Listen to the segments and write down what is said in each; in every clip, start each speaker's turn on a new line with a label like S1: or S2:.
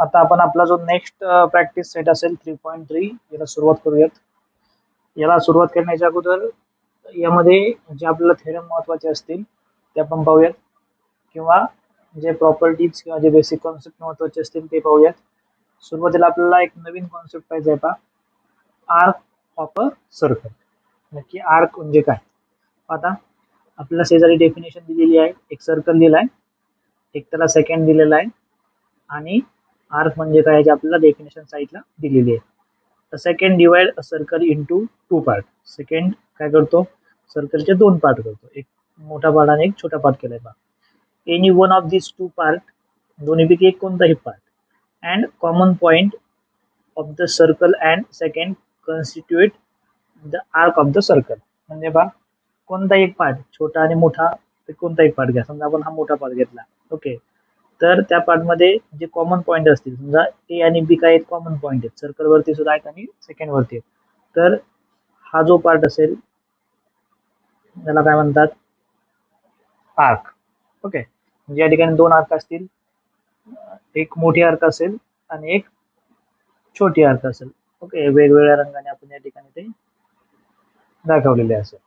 S1: आता आपण आपला जो नेक्स्ट प्रॅक्टिस सेट असेल 3.3 याला सुरुवात करूयात. याला सुरुवात करण्याच्या अगोदर यामध्ये जे आपल्याला थेरम महत्वाचे असतील ते आपण पाहूयात, किंवा जे प्रॉपर्टीज किंवा जे बेसिक कॉन्सेप्ट महत्वाचे असतील ते पाहूयात. सुरुवातीला आपल्याला एक नवीन कॉन्सेप्ट पाहिजे आहे, आर्क ऑफ अ सर्कल. नक्की आर्क म्हणजे काय? आता आपल्याला शेजारी डेफिनेशन दिलेली आहे. एक सर्कल दिलाय, एक त्याला सेकंड दिलेला आहे, आणि आर्क म्हणजे काय याची आपल्याला डेफिनेशन साईडला दिलेली आहे. तर second divide a circle into 2 part. Second काय करतो, सर्कलचे 2 पार्ट करतो, एक मोठा पार्ट आणि एक छोटा पार्ट केलाय पहा. Any one of this 2 part, दोन्हीपैकी एक कोणताही part, and common point of the circle and second constitute the arc of the circle. म्हणजे पहा, कोणताही एक पार्ट, छोटा आणि मोठा, कोणताही पार्ट घ्या. समजा आपण हा मोठा पार्ट घेतला, ओके, तर त्या पार्टमध्ये जे कॉमन पॉईंट असतील, समजा ए आणि बी काय कॉमन पॉईंट आहेत, सर्कल वरती सुद्धा आहेत आणि सेकंड वरती आहेत, तर हा जो पार्ट असेल त्याला काय म्हणतात, आर्क. ओके, म्हणजे या ठिकाणी 2 आर्क असतील, एक मोठी आर्क असेल आणि एक छोटी आर्क असेल. ओके, वेगवेगळ्या रंगाने आपण या ठिकाणी ते दाखवलेले असेल.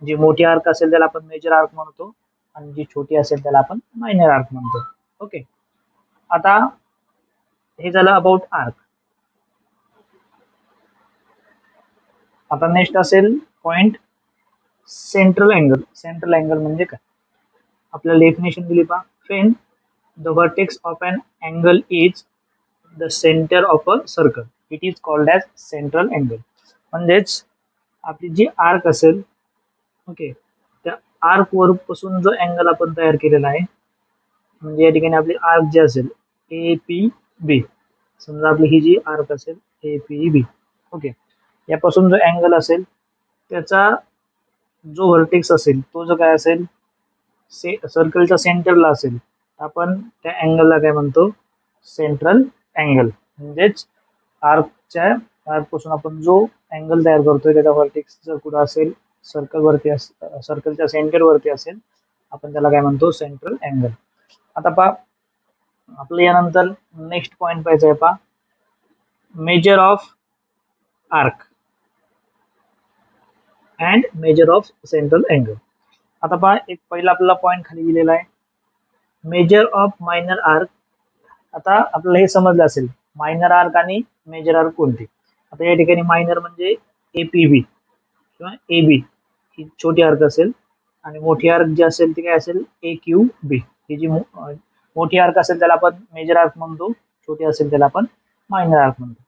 S1: जी मोठी आर्क असेल त्याला आपण मेजर आर्क म्हणतो, आणि जी छोटी असेल त्याला आपण मायनर आर्क म्हणतो. ओके, आता हे झालं अबाउट आर्क. आता नेक्स्ट असेल point central angle. Central angle म्हणजे काय? आपल्याला डेफिनेशन दिली पहा. When the vertex of an angle is the centre of a circle it is called as central angle. म्हणजेच आपली जी आर्क असेल, ओके, त्या आर्क वर पासून जो अँगल आपण तयार केलेला आहे, म्हणजे या ठिकाणी आपली आर्क जी असेल ए पी बी, समजा आपली ही जी आर्क असेल ए पी बी, ओके, यापासून जो अँगल असेल त्याचा जो व्हर्टेक्स असेल तो जो काय असेल सर्कलच्या सेंटरला असेल, आपण त्या अँगलला काय म्हणतो, सेंट्रल अँगल. म्हणजेच आर्कपासून आपण जो अँगल तयार करतोय त्याचा व्हर्टेक्स जर कुठं असेल सर्कलच्या सेंटर वरती असेल, आपण त्याला काय म्हणतो, सेंट्रल अँगल. आता पहा, आपलं यानंतर नेक्स्ट पॉइंट पाहिजे आहे पहा, measure of arc and measure of central angle. आता पहा, एक पहिला आपल्याला पॉइंट खाली दिलेला आहे, मेजर ऑफ मायनर आर्क. आता आपल्याला हे समजलं असेल मायनर आर्क आणि मेजर आर्क कोणते. आता या ठिकाणी मायनर म्हणजे एपीबी किंवा ए बी ही छोटी आर्क असेल, आणि मोठी आर्क जी असेल ती काय असेल ए क्यू बी. ही जी मोठी आर्क असेल त्याला आपण मेजर आर्क म्हणतो, छोटी असेल त्याला आपण मायनर आर्क म्हणतो.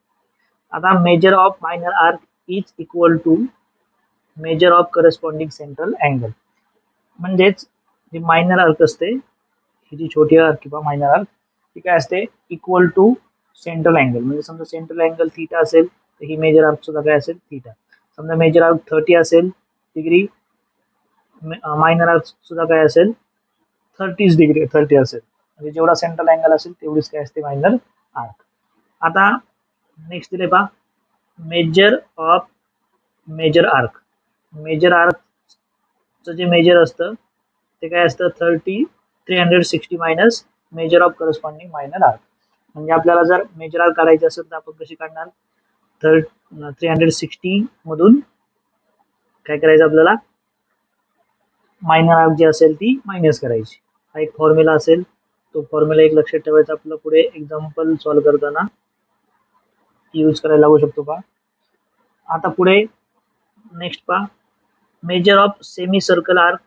S1: आता measure of minor arc is equal to measure of corresponding central angle. म्हणजेच जी मायनर आर्क असते, ही जी छोटी आर्क किंवा मायनर आर्क, ती काय असते, इक्वल टू सेंट्रल अँगल. म्हणजे समजा सेंट्रल अँगल थीटा असेल तर ही मेजर आर्क सुद्धा काय असेल, थीटा. समजा मेजर आर्क 30 असेल डिग्री, मायनर आर्क सुद्धा काय असेल 30 असेल. म्हणजे जेवढा सेंट्रल अँगल असेल तेवढीच काय असते मायनर आर्क. आता नेक्स्ट दिले पहा, मेजर ऑफ मेजर आर्क. मेजर आर्कचं जे मेजर असतं ते काय असतं 360 minus measure of corresponding minor arc. म्हणजे आपल्याला जर मेजर आर्क काढायचे असेल तर आपण कशी काढणार, तर 360 मधून काय करायचं, आपल्याला मायनर आर्क जी असेल ती मायनस करायची. हा एक फॉर्म्युला असेल, तो फॉर्म्युला एक लक्षात ठेवायचा, आपलं पुढे एक्झाम्पल सॉल्व्ह करताना यूज करायला लागू शकतो पहा. आता पुढे नेक्स्ट पहा, measure of semi circle arc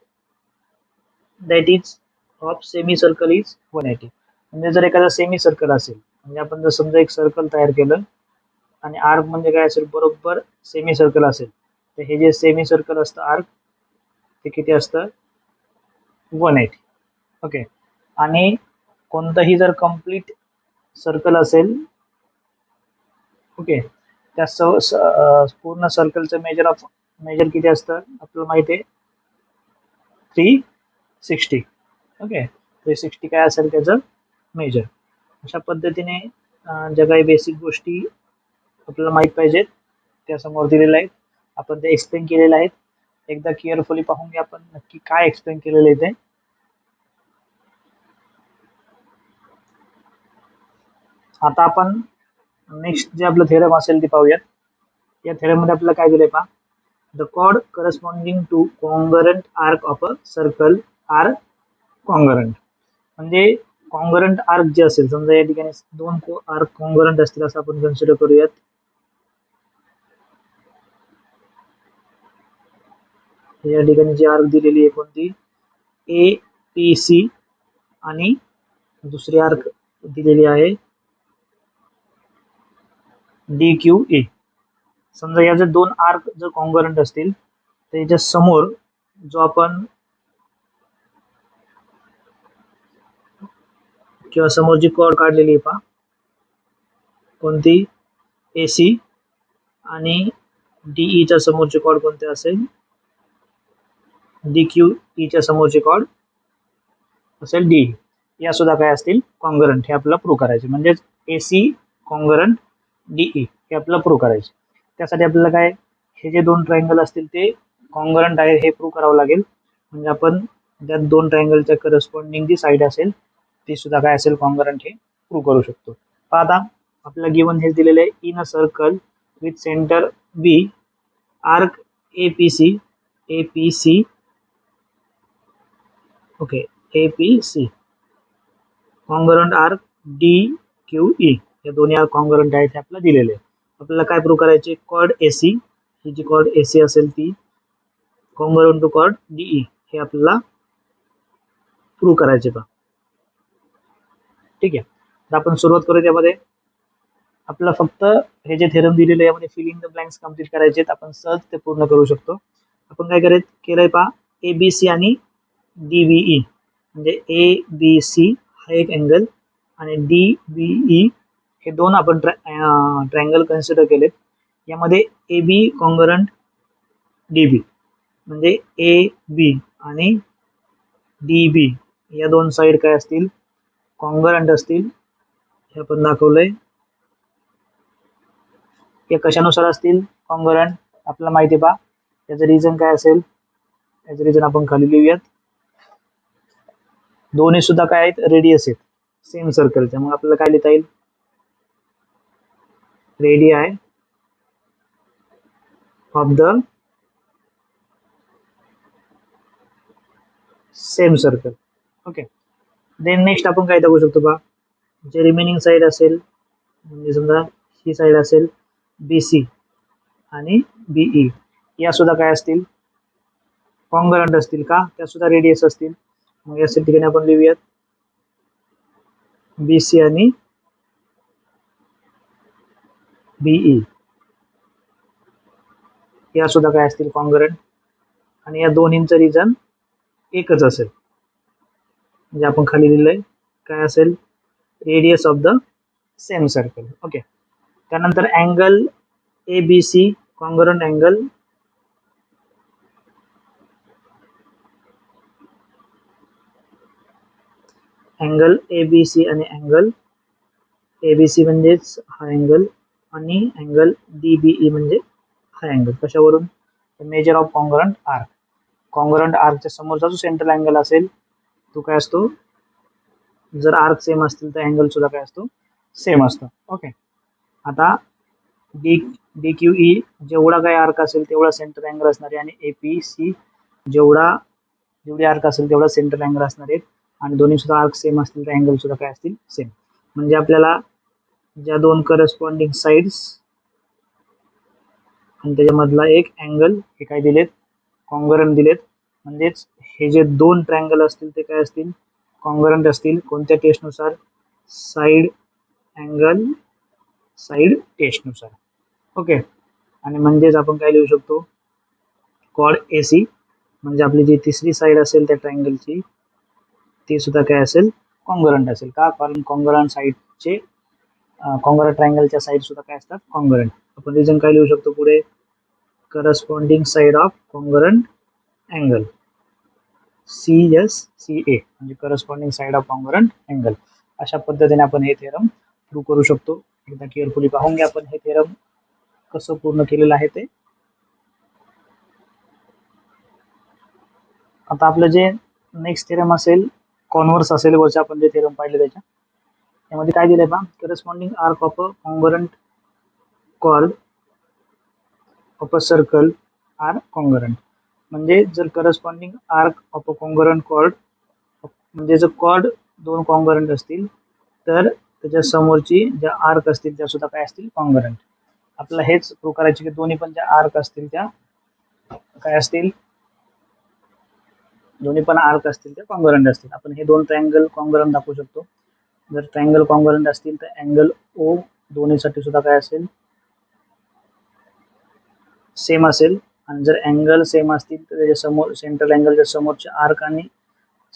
S1: that is of semi circle is 180. म्हणजे जर एखादा सेमी सर्कल असेल, म्हणजे आपण जर समजा एक सर्कल तयार केलं आणि आर्क म्हणजे काय असेल, बरोबर सेमी सर्कल असेल, तर हे जे सेमी सर्कल असतं आर्क ते किती असतं, 180. ओके, आणि कोणतंही जर कम्प्लीट सर्कल असेल, ओके, त्या पूर्ण सर्कलचं मेजर किती असतं आपल्याला माहिती आहे, 360. ओके, 360 काय असेल त्याचं मेजर. अशा पद्धतीने ज्या काही बेसिक गोष्टी आपल्याला माहीत पाहिजेत त्या समोर दिलेल्या आहेत, आपण ते एक्सप्लेन केलेल्या आहेत. एकदा केअरफुली पाहून घ्या आपण नक्की काय एक्सप्लेन केलेलं आहे ते. आता आपण नेक्स्ट जे आपलं थेरम असेल ते पाहूयात. या थेरम मध्ये आपल्याला काय दिलंय पहा, the chord corresponding to congruent arc of a circle are congruent. म्हणजे कॉन्गरंट आर्क जे असेल, समजा या ठिकाणी दोन आर्क कॉन्गरंट असतील असं आपण कन्सिडर करूयात. या ठिकाणी जी आर्क दिलेली आहे कोणती, ए पी सी, आणि दुसरी आर्क दिलेली आहे डी क्यू ए. समजा या जर दोन आर्क जर कॉन्गरंट असतील तर याच्या समोर जो आपण किंवा समोर जी कॉर्ड काढलेली आहे पहा, कोणती, ए सी, आणि डीईच्या समोरची कॉर्ड कोणते असेल, डी क्यू ईच्या समोरची कॉर्ड असेल डी. या सुद्धा काय असतील, कॉन्गरंट. हे आपल्याला प्रूव्ह करायचे. म्हणजेच ए सी कॉन्गरंट डीई हे आपल्याला प्रूव्ह करायचे. त्यासाठी आपल्याला काय, हे जे दोन ट्रायंगल असतील ते कॉन्गरंट आहे हे प्रूव्ह करावं लागेल. म्हणजे आपण ज्या दोन ट्रायंगलच्या करस्पॉन्डिंग जी साईड असेल ती सुद्धा काय असेल, कॉन्गरंट हे प्रूव्ह करू शकतो. आता आपल्याला गिवन हे दिलेलं आहे, in a circle with centre B, arc A P C, okay, A P C, congruent arc D Q E. या दोन्ही आर्क कॉन्गरंट आहेत हे आपल्याला दिलेले आहे. आपल्याला काय प्रूव्ह करायचे, कॉर्ड ए सी, ही जी कॉर्ड ए सी असेल ती कॉन्गरंट टू कॉर्ड डीई हे आपल्याला प्रूव्ह करायचे पहा. ठीक आहे, तर आपण सुरुवात करू. त्यामध्ये आपल्याला फक्त हे जे थेरम दिलेले यामध्ये फिलिंग द ब्लँक्स कम्प्लीट करायचे, आपण सहज ते पूर्ण करू शकतो. आपण काय केलंय पहा, ए बी सी आणि डी बी ई, म्हणजे ए बी सी हा एक अँगल आणि डी बी ई हे दोन आपण ट्रायंगल कन्सिडर केलेत. यामध्ये ए बी कॉन्गरंट डी बी, म्हणजे ए बी आणि डी बी या दोन साईड काय असतील, कॉन्गरंट असतील. हे आपण दाखवलंय. हे कशानुसार असतील कॉन्गरंट, आपल्याला माहिती पहा. त्याचं रिझन काय असेल, त्याचं रिझन आपण खाली लिहूयात. दोन्ही सुद्धा काय आहेत, रेडियस आहेत सेम सर्कलच्या. मग आपल्याला काय लिहिता येईल, radii of the same circle. Okay, then next आपण काय दाखवू शकतो पहा, जे रिमेनिंग साईड असेल, म्हणजे समजा ही साईड असेल बी सी आणि बीई, या सुद्धा काय असतील, कॉन्गरंट असतील का, त्या सुद्धा रेडियस असतील. मग या ठिकाणी आपण लिहूयात बी सी आणि बीई या सुद्धा काय असतील, कॉन्गरंट. आणि या दोन्हींचं रिझन एकच असेल. म्हणजे आपण खाली लिहिलंय काय असेल, radius of the same circle. Okay, त्यानंतर angle A B C congruent angle A B C आणि अँगल ए बी सी म्हणजेच हा अँगल, आणि अँगल डी बी ई म्हणजे हा अँगल. कशावरून, मेजर ऑफ कॉन्गरंट आर्क. कॉन्गरंट आर्कच्या समोरचा जो सेंट्रल अँगल असेल तो काय असतो, जर आर्क सेम असतील तर अँगल सुद्धा काय असतो, सेम असतो. ओके, आता डी क्यू ई जेवढा काय आर्क असेल तेवढा सेंटर अँगल असणार आहे, आणि ए पी सी जेवढी आर्क असेल तेवढा सेंटर अँगल असणार आहेत. आणि दोन्ही सुद्धा आर्क सेम असतील तर अँगल सुद्धा काय असतील, सेम. म्हणजे आपल्याला ज्या दोन करस्पॉन्डिंग साइड्स आणि त्याच्यामधला एक अँगल हे काय दिलेत, कॉन्गरंट दिलेत. म्हणजेच हे जे दोन ट्रायंगल असतील ते काय असतील, कॉन्गरंट असतील. कोणत्या टेस्टनुसार, साइड अँगल साइड टेस्टनुसार. ओके, आणि म्हणजेच आपण काय लिहू शकतो, कॉर्ड ए सी म्हणजे आपली जी तिसरी साइड असेल त्या ट्रायंगलची ती सुद्धा काय असेल, कॉन्गरंट असेल. का, कारण कॉन्गरंट साइडचे कॉन्गरंट ट्रायंगलच्या साइड सुद्धा काय असतात, कॉन्गरंट. आपण रिझन काय लिहू शकतो पुढे, corresponding side of congruent angle C S C A, म्हणजे corresponding side of congruent angle. अशा पद्धतीने आपण हे थेरम प्रूव्ह करू शकतो. एकदा केअरफुली पाहून घ्या आपण हे थेरम कसं पूर्ण केलेलं आहे ते. आता आपलं जे नेक्स्ट थेरम असेल, कॉन्व्हर्स असेल, वरचे आपण जे थेरम पाहिले त्याच्या यामध्ये काय दिलंय पहा, corresponding arc of a congruent chord of a circle are congruent. म्हणजे जर corresponding arc of a congruent chord, म्हणजे जर कॉर्ड दोन कॉन्ग्रुएंट असतील तर त्याच्या समोरची ज्या आर्क असतील त्या सुद्धा काय असतील, कॉन्ग्रुएंट. आपल्याला हेच प्रूव्ह करायचे की दोन्ही पण ज्या आर्क असतील त्या काय असतील, दोन्ही पण आर्क असतील त्या कॉन्ग्रुएंट असतील. आपण हे दोन ट्रायंगल कॉन्ग्रुएंट दाखवू शकतो. जर ट्रायंगल कॉन्ग्रुएंट असतील तर अँगल ओ दोन्हीसाठी सुद्धा काय असेल, सेम असेल. आणि जर अँगल सेम असतील तर त्याच्या समोर सेंट्रल अँगलच्या समोरच्या आर्क आणि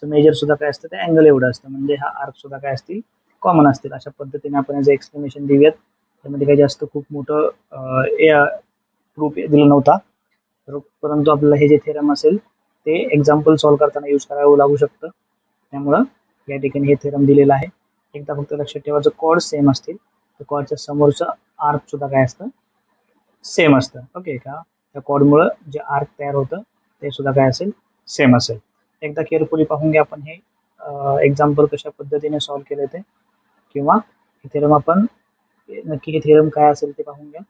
S1: मेजर सुद्धा काय असतं, ते अँगल एवढं असतं. म्हणजे हा आर्क सुद्धा काय असतील, कॉमन असतील. अशा पद्धतीने आपण याचं एक्सप्लेनेशन देऊयात. त्यामध्ये काही जास्त खूप मोठं प्रूफ दिलं नव्हता, परंतु आपल्याला हे जे थेरम असेल ते एक्झाम्पल सॉल्व्ह करताना यूज करावं लागू शकतं. त्यामुळं या ठिकाणी हे थेरम दिलेलं आहे. एकदा फक्त लक्षात ठेवा, जर कॉर्ड सेम असतील तर कॉर्डच्या समोरचं आर्क सुद्धा काय असतं, सेम असतं. ओके का, त्या कॉर्डमुळं जे आर्क तयार होतं ते सुद्धा काय असेल, सेम असेल. एकदा केअरफुली पाहून घ्या आपण हे एक्झाम्पल कशा पद्धतीने सॉल्व्ह केले ते, किंवा हे थेरम आपण नक्की हे थेरम काय असेल ते पाहून घ्या.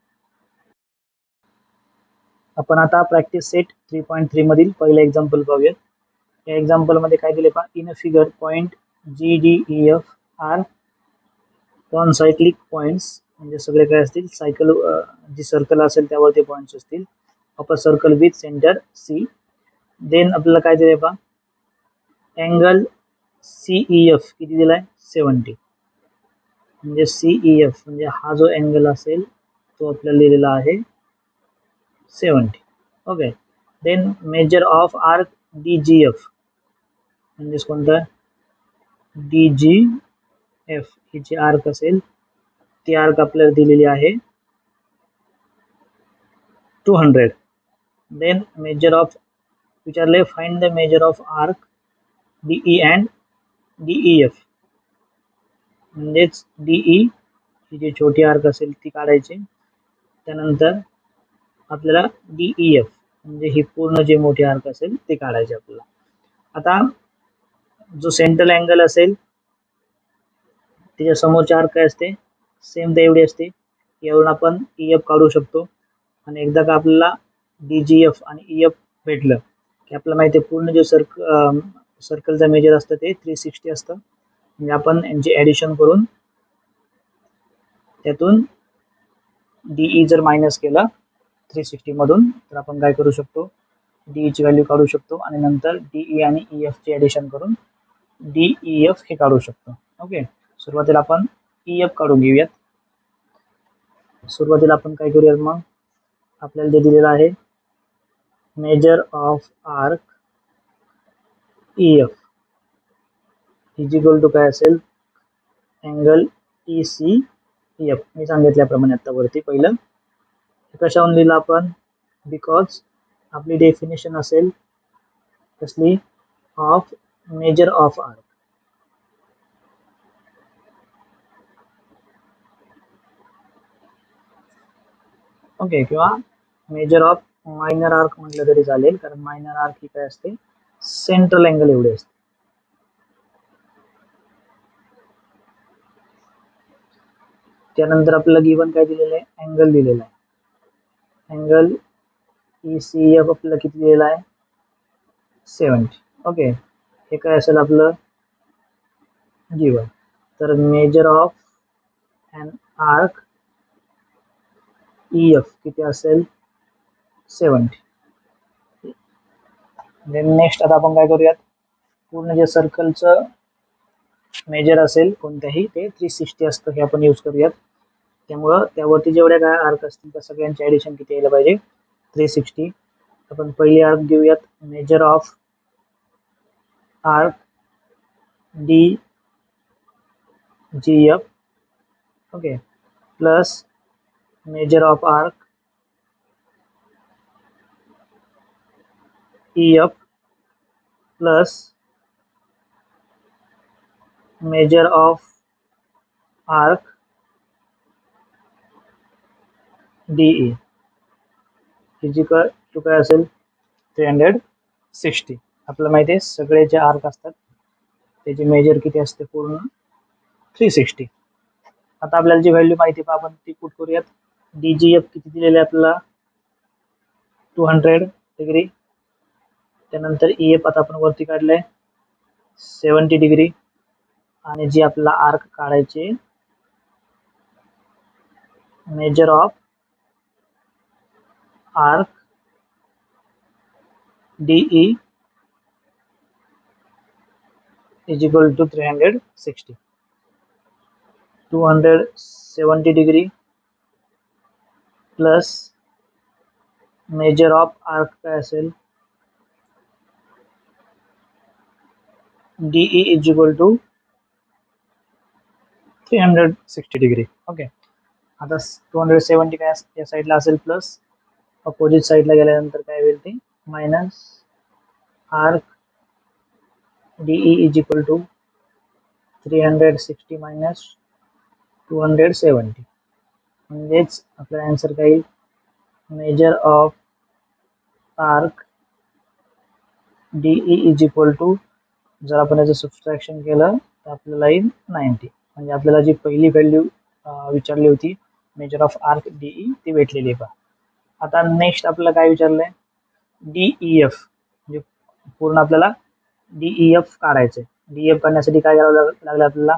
S1: आपण आता प्रॅक्टिस सेट 3.3 मधील पहिलं एक्झाम्पल पाहूयात. या एक्झाम्पल मध्ये काय दिले पहा, in a figure point GDEF are concyclic points, म्हणजे सगळे काय असतील, सायकल जी सर्कल असेल त्यावरती पॉइंट्स असतील, of a circle with centre C. Then आपल्याला काय दिले पहा, अँगल CEF किती दिलाय, 70. म्हणजे CEF म्हणजे हा जो अँगल असेल तो आपल्याला दिलेला आहे 70. Okay. Then measure of arc DGF, म्हणजे कोणतं, DGF ही जी आर्क असेल ती आर्क आपल्याला दिलेली आहे 200. देन मेजर ऑफ विचारले, find the major of arc DE and DEF. म्हणजेच DE ही जी छोटी आर्क असेल ती काढायची, त्यानंतर आपल्याला DEF म्हणजे ही पूर्ण जी मोठी आर्क असेल ती काढायची आपल्याला. आता जो सेंट्रल अँगल असेल त्याच्या समोरची आर्क काय असते, सेम तर एवढी असते. यावरून आपण EF काढू शकतो. आणि एकदा का आपल्याला DGF आणि EF भेटलं की आपल्याला माहिती आहे पूर्ण जे सर्कलचं मेजर असतं ते 360 असतं. म्हणजे आपण यांची ॲडिशन करून त्यातून DE जर मायनस केलं 360 मधून तर आपण काय करू शकतो, DE ची व्हॅल्यू काढू शकतो आणि नंतर DE आणि EF ची ॲडिशन करून DEF हे काढू शकतो. ओके. सुरुवातीला आपण EF काढून घेऊयात. सुरुवातीला आपण काय करूयात, मग आपल्याला जे दिलेलं आहे measure of arc EF is equal to काय असेल, अँगल ECF. मी सांगितल्याप्रमाणे आतावरती पहिलं कशावरून लिहिलं आपण, बिकॉज आपली डेफिनेशन असेल कसली, of major of arc. Okay. किंवा मेजर ऑफ मायनर आर्क म्हटलं तरी चालेल, कारण मायनर आर्क ही काय असते, सेंट्रल अँगल एवढे असते. त्यानंतर आपल्याला गिवन काय दिलेलं आहे, अँगल दिलेला आहे. अँगल ECF आपल्याला किती दिलेला आहे, 70. ओके. हे काय असेल आपलं गिवन. तर measure of an arc EF किती असेल, 70. देन नेक्स्ट आता आपण काय करूयात, पूर्ण जे सर्कलचं मेजर असेल कोणत्याही ते 360 असतं हे आपण यूज करूयात. त्यामुळं त्यावरती जेवढ्या काय आर्क असतील त्या सगळ्यांचे ॲडिशन किती यायला पाहिजे, 360. आपण पहिली आर्क घेऊयात, measure of arc DGF. Okay. Plus measure of arc EF plus measure of arc DE is equal to काय असेल, 360. आपल्याला माहिती आहे सगळे जे आर्क असतात त्याची मेजर किती असते, पूर्ण 360. आता आपल्याला जी व्हॅल्यू माहिती आहे आपण ती पुट करूयात. DGF किती दिलेलं आहे आपल्याला 200 डिग्री. त्यानंतर EF आता आपण वरती काढलंय 70 डिग्री. आणि जी आपल्याला आर्क काढायचे major of arc DE is equal to 360. 270 degree plus measure of arc काय असेल DE is equal to 360 degree. Okay, आता 270 काय या साईडला असेल प्लस अपोजिट साईडला गेल्यानंतर काय होईल ते minus arc DE is equal to 360 minus 270. म्हणजेच आपला आन्सर काय येईल major of arc DE is equal to जर आपण याचं सबट्रॅक्शन केलं तर आपल्याला येईल 90. म्हणजे आपल्याला जी पहिली व्हॅल्यू विचारली होती मेजर ऑफ आर्क DE ती भेटलेली आहे. आता नेक्स्ट आपल्याला काय विचारलंय DEF, म्हणजे पूर्ण आपल्याला DEF काढायचंय. DEF काढण्यासाठी काय करावं लागलं आपल्याला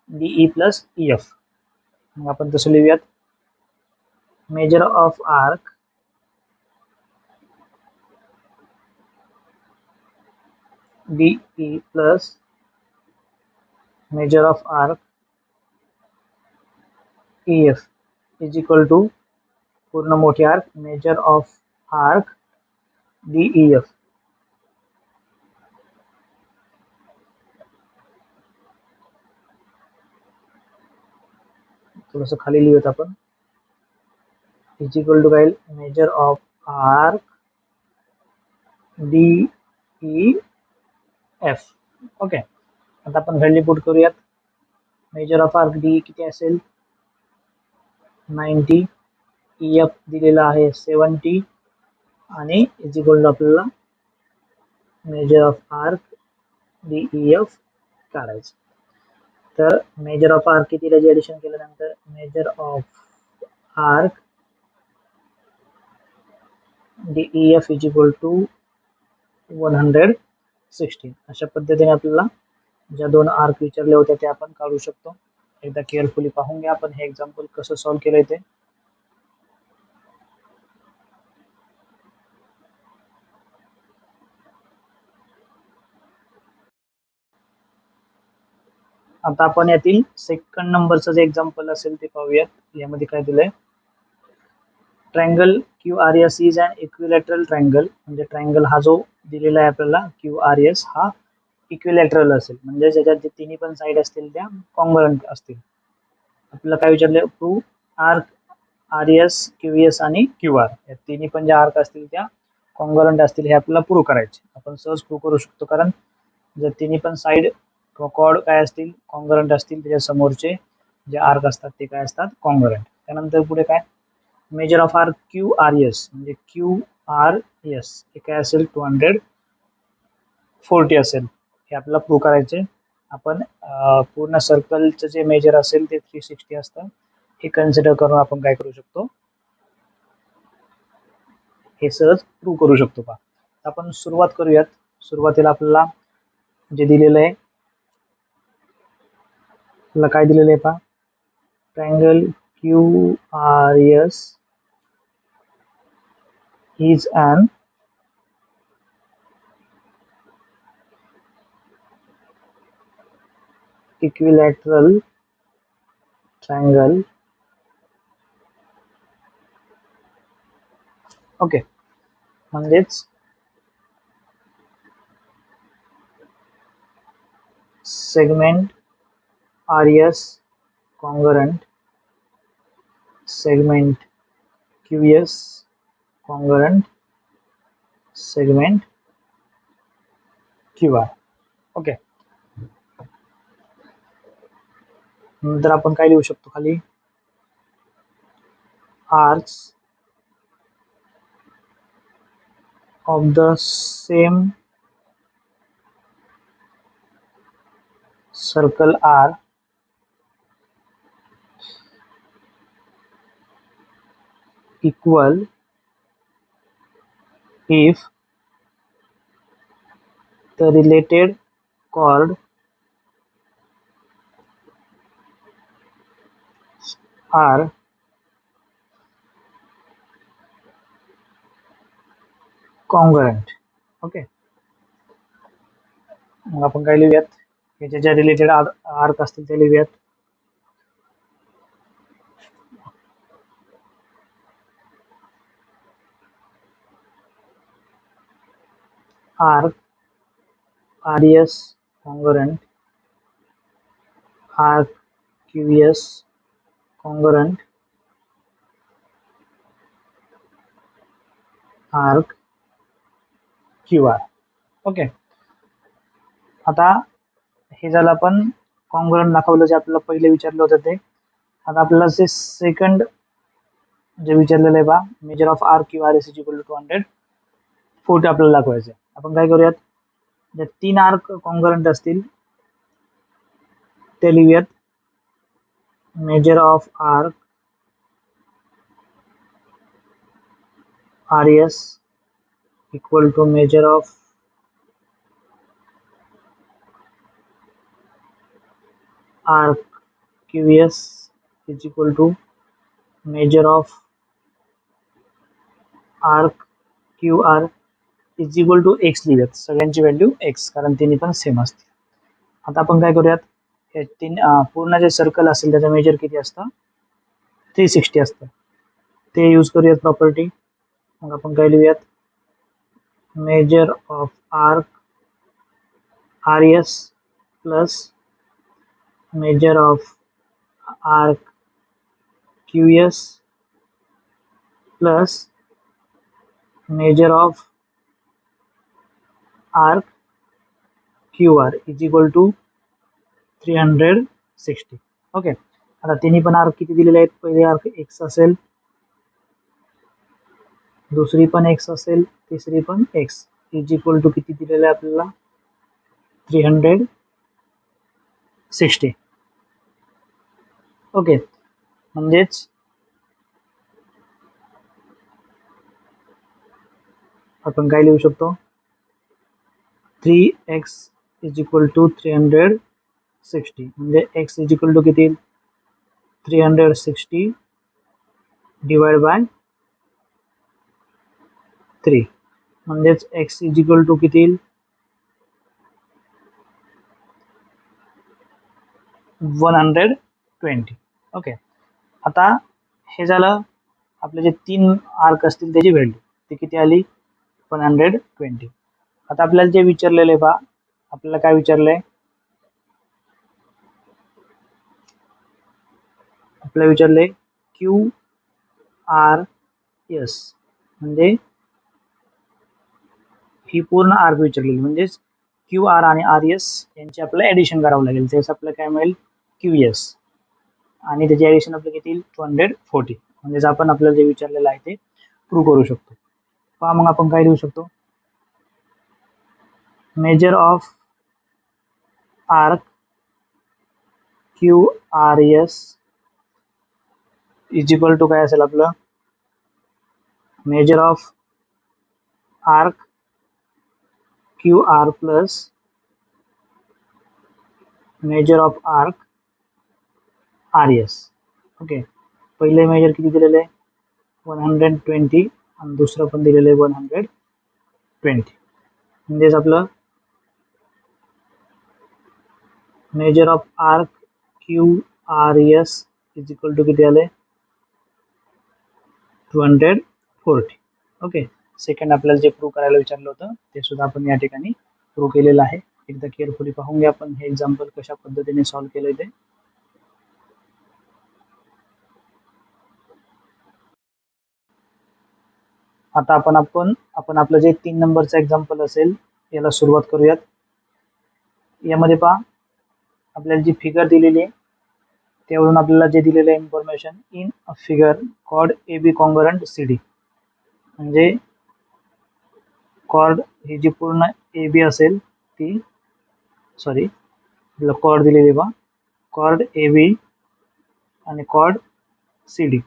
S1: DE प्लस EF. मग आपण तसं लिहूयात measure of arc DE plus measure of arc EF is equal to पूर्ण मोठी arc measure of arc DEF. थोडंसं खाली लिहूयात आपण इज इक्वल टू काय measure of arc DEF. Okay, आता आपण व्हॅल्यू पुट करूयात. मेजर ऑफ आर्क DE किती असेल 90, EF दिलेला आहे 70 आणि इज इक्वल टू आपल्याला मेजर ऑफ आर्क DEF काढायचं. तर मेजर ऑफ आर्क कितीला जे ॲडिशन केल्यानंतर measure of arc DEF is equal to 160. अशा पद्धतीने आपल्याला ज्या दोन आर्क विचारले होते ते आपण काढू शकतो. एकदा केअरफुली पाहून घ्या आपण हे एक्झाम्पल कसं सॉल्व्ह केलंय ते. आता आपण यातील सेकंड नंबरचं जे एक्झाम्पल असेल ते पाहूयात. यामध्ये काय दिलंय triangle QRS is an equilateral triangle. म्हणजे ट्रायंगल हा जो दिलेला आहे आपल्याला QRS हा इक्विलॅटरल असेल, म्हणजे ज्याच्यात जे तिन्ही पण साईड असतील त्या कॉन्ग्रुएंट असतील. आपल्याला काय विचारले प्रूव्ह आर्क RS QS आणि QR या तिन्ही पण ज्या आर्क असतील त्या कॉन्ग्रुएंट असतील हे आपल्याला प्रूव्ह करायचे. आपण सहज प्रूव्ह करू शकतो कारण जर तिन्ही पण साईड कॉर्ड काय असतील कॉन्ग्रुएंट असतील त्याच्या समोरचे जे आर्क असतात ते काय असतात कॉन्ग्रुएंट. त्यानंतर पुढे काय मेजर ऑफ आर्क QRS म्हणजे QRS हे काय असेल 240 असेल हे आपल्याला प्रूव्ह करायचे. आपण पूर्ण सर्कलचं जे मेजर असेल ते 360 असतं हे कन्सिडर करून आपण काय करू शकतो हे सहज प्रूव्ह करू शकतो. पहा आपण सुरुवात करूयात. सुरुवातीला आपल्याला जे दिलेलं आहे आपल्याला काय दिलेलं आहे पहा triangle QRS is an equilateral triangle. Okay, म्हणजेच segment RS congruent, segment QS congruent, segment QR. Okay, नंतर आपण काय लिहू शकतो खाली arcs of the same circle are equal if the related chord are congruent. Okay, मग आपण काय लिहूयात, याच्या ज्या रिलेटेड आर्क असतील ते लिहूयात. Arc RES congruent, arc QS congruent, arc QR. Okay, आता हे झालं आपण कॉन्ग्रुएंट दाखवलं जे आपल्याला पहिले विचारलं होतं ते. आता आपल्याला जे सेकंड जे विचारलेलं आहे बा, measure of R Q R S is equal to 240 आपल्याला दाखवायचं. आपण काय करूयात, ज्या 3 आर्क कॉन्ग्रुएंट असतील ते लिहूयात. Measure of arc RES equal to measure of arc QS is equal to measure of arc QR is equal to x लिहूयात. सगळ्यांची व्हॅल्यू x, कारण तिन्ही पण सेम असते. आता आपण काय करूयात, हे तीन पूर्ण जे सर्कल असेल त्याचं मेजर किती असतं, 360 असतं. ते यूज करूयात प्रॉपर्टी. मग आपण काय लिहूयात, measure of arc RES plus measure of arc QS plus measure of arc QR is equal to 360. Okay, आता तिन्ही पण आर्क किती दिलेले आहेत, पहिले आर्क x असेल, दुसरी पण x असेल, तिसरी पण x इज इक्वल टू किती दिलेलं आहे आपल्याला, 360. ओके, म्हणजेच आपण काय लिहू शकतो, 3x इज इक्वल टू 360. म्हणजे x इज इक्वल टू किती, 360 डिवाइड बाय 3. म्हणजेच x इज इक्वल टू किती, 120. ओके, आता हे झालं आपले जे 3 आर्क असतील त्याची व्हॅल्यू, ती किती आली, 120. आता आपल्याला जे विचारलेलं आहे पहा, आपल्याला काय विचारलंय, आपल्याला विचारलंय QRS, म्हणजे ही पूर्ण आर्क विचारलेली, म्हणजेच QR आणि RS यांची आपल्याला ॲडिशन करावं लागेल. त्यास आपल्याला काय मिळेल, QS, आणि त्याची ॲडिशन आपल्याला किती येईल, 240. म्हणजेच आपण आपल्याला जे विचारलेलं आहे ते प्रूव्ह करू शकतो. पहा मग आपण काय लिहू शकतो, measure of arc QRS is equal to काय असेल आपलं, measure of arc QR plus measure of arc RS. Okay, पहिले मेजर किती दिलेलं आहे, 120, आणि दुसरं पण दिलेलं आहे 120. म्हणजेच आपलं measure of arc QRS is equal to किती आले, 240. ओके, सेकंड आपल्याला जे प्रूव्ह करायला विचारलं होतं ते सुद्धा आपण या ठिकाणी प्रूव्ह केलेलं आहे. एकदा केअरफुली पाहून घ्या आपण हे एक्झाम्पल कशा पद्धतीने सॉल्व्ह केलंय ते. आता आपण आपलं जे 3 नंबरचं एक्झाम्पल असेल याला सुरुवात करूयात. यामध्ये पहा आपल्याला जी फिगर दिलेली आहे त्यावरून आपल्याला जे दिलेलं आहे information, in a figure chord AB congruent CD, म्हणजे कॉर्ड ही जी पूर्ण AB असेल ती, सॉरी आपल्याला कॉर्ड दिलेली बा, कॉर्ड AB आणि कॉर्ड CD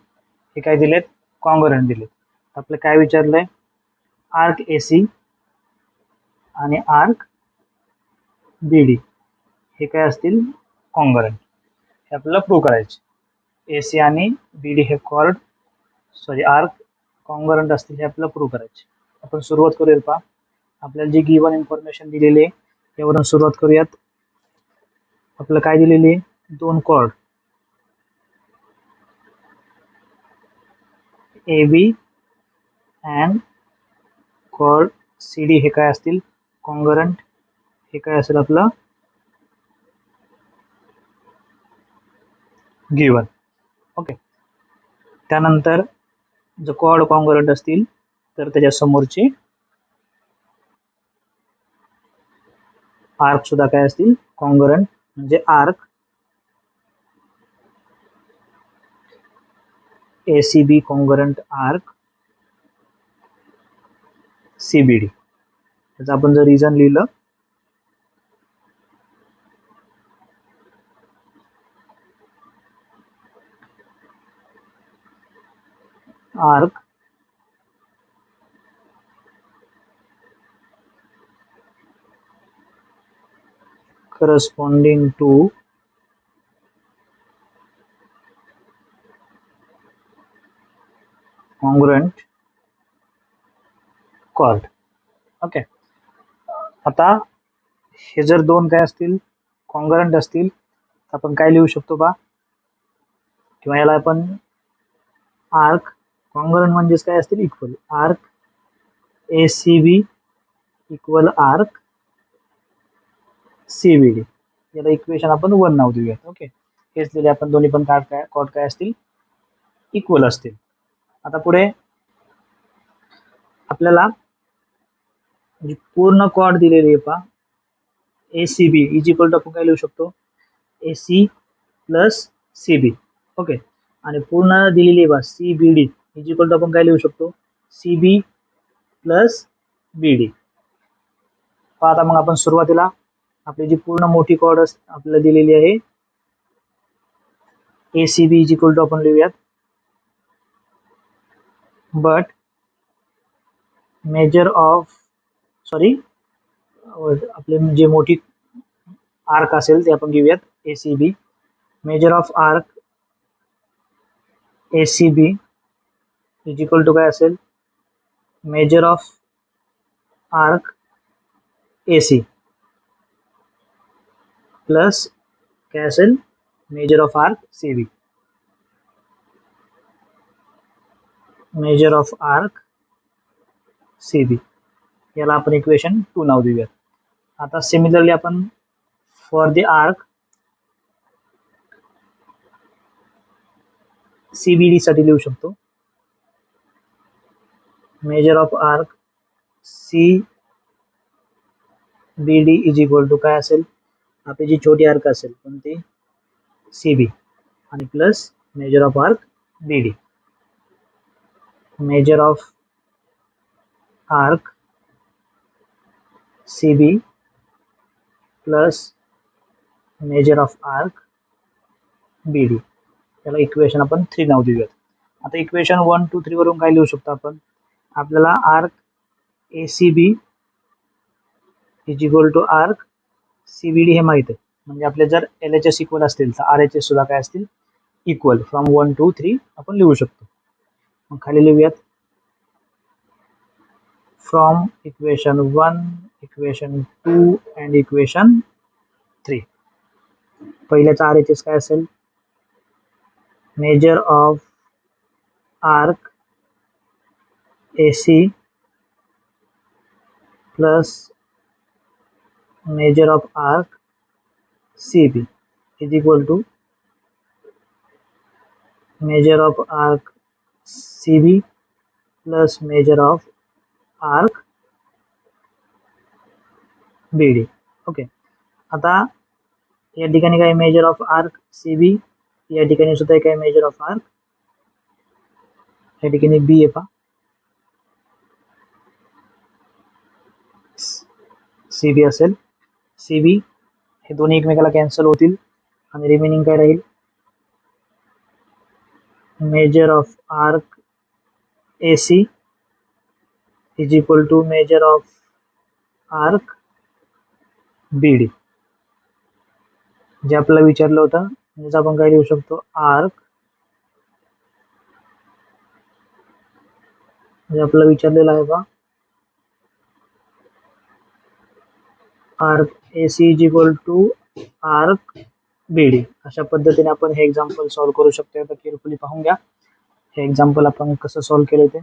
S1: हे काय दिलेत, कॉन्ग्रुएंट दिले. आपलं काय विचारलंय, आर्क AC आणि आर्क BD हे काय असतील, कॉन्ग्रुएंट. हे आपल्याला प्रूव्ह करायचे. AC आणि BD हे आर्क कॉन्ग्रुएंट असतील हे आपल्याला प्रूव्ह करायचे. आपण सुरुवात करूया पहा. आपल्याला जी गिवन इन्फॉर्मेशन दिलेली आहे यावरून सुरुवात करूयात. आपल्याला काय दिलेली आहे, दोन chord AB and chord CD हे काय असतील, कॉन्ग्रुएंट. हे काय असेल आपलं गिवन. ओके. त्यानंतर जर कॉर्ड कॉन्ग्रुएंट असतील तर त्याच्या समोरचे आर्क सुद्धा काय असतील, कॉन्ग्रुएंट. म्हणजे arc ACB congruent arc CBD. त्याचं आपण जर रिझन लिहिलं, arc corresponding to congruent chord. Okay. आता हे जर दोन काय असतील, कॉन्ग्रुएंट असतील, आपण काय लिहू शकतो बा, किंवा याला आपण आर्क कॉन्ग्रुएंट म्हणजेच काय असतील, equal. Arc ACB equal arc CBD. याला इक्वेशन आपण 1 नाव देऊया. ओके. हेच दिले आपण दोन्ही पण कॉर्ड काय असतील, इक्वल असतील. आता पुढे आपल्याला पूर्ण कॉर्ड दिलेली आहे पहा, ACB इज इक्वल टू आपण काय लिहू शकतो, AC प्लस CB. ओके. आणि पूर्ण दिलेली आहे पहा, CBD इज इक्वल टू आपण काय लिहू शकतो, CB प्लस BD. आता मग आपण सुरुवातीला आपली जी पूर्ण मोठी कॉर्ड आपल्याला दिलेली आहे ACB इज इक्वल टू आपण लिहूयात, बट मेजर ऑफ आपले जे मोठी आर्क असेल ते आपण घेऊयात ACB. Measure of arc ACB is equal to काय असेल, measure of arc AC plus काय असेल, measure of arc CB. Measure of arc CB याला आपण इक्वेशन 2 नाव देऊयात. आता सिमिलरली आपण फॉर द आर्क CBD साठी लिहू शकतो, measure of arc CBD is equal to काय असेल, आपली जी छोटी आर्क असेल कोणती, CB, आणि plus measure of arc BD. Major of arc CB plus measure of arc BD. त्याला इक्वेशन आपण 3 नाव देऊयात. आता इक्वेशन 1, 2, 3 वरून काय लिहू शकतो आपण, आपल्याला arc ACB is equal to arc CBD हे माहित आहे. म्हणजे आपले जर LHS इक्वल असतील तर RHS सुद्धा काय असतील, इक्वल. फ्रॉम 1 to 3 आपण लिहू शकतो. मग खाली लिहूयात, from equation 1, equation 2 and equation 3. पहिल्याचा RHS काय असेल, measure of arc AC plus measure of arc CB is equal to measure of arc CB plus measure of arc BD. Okay. आता या ठिकाणी काय, मेजर ऑफ आर्क CB, या ठिकाणी सुद्धा काय, मेजर ऑफ आर्क, या ठिकाणी B आहे पहा, CB असेल. CB हे दोन्ही एकमेकाला कॅन्सल होतील आणि रिमेनिंग काय राहील, measure of arc AC is equal to measure of arc BD. जे आपल्याला विचारलं होतं म्हणजे आपण काय लिहू शकतो, आर्क जे आपल्याला विचारलेलं आहे बा, arc AC is equal to arc BD. अशा पद्धतीने आपण हे एक्झाम्पल सॉल्व्ह करू शकतो. आता केअरफुली पाहून घ्या हे एक्झाम्पल आपण कसं सॉल्व्ह केलं ते.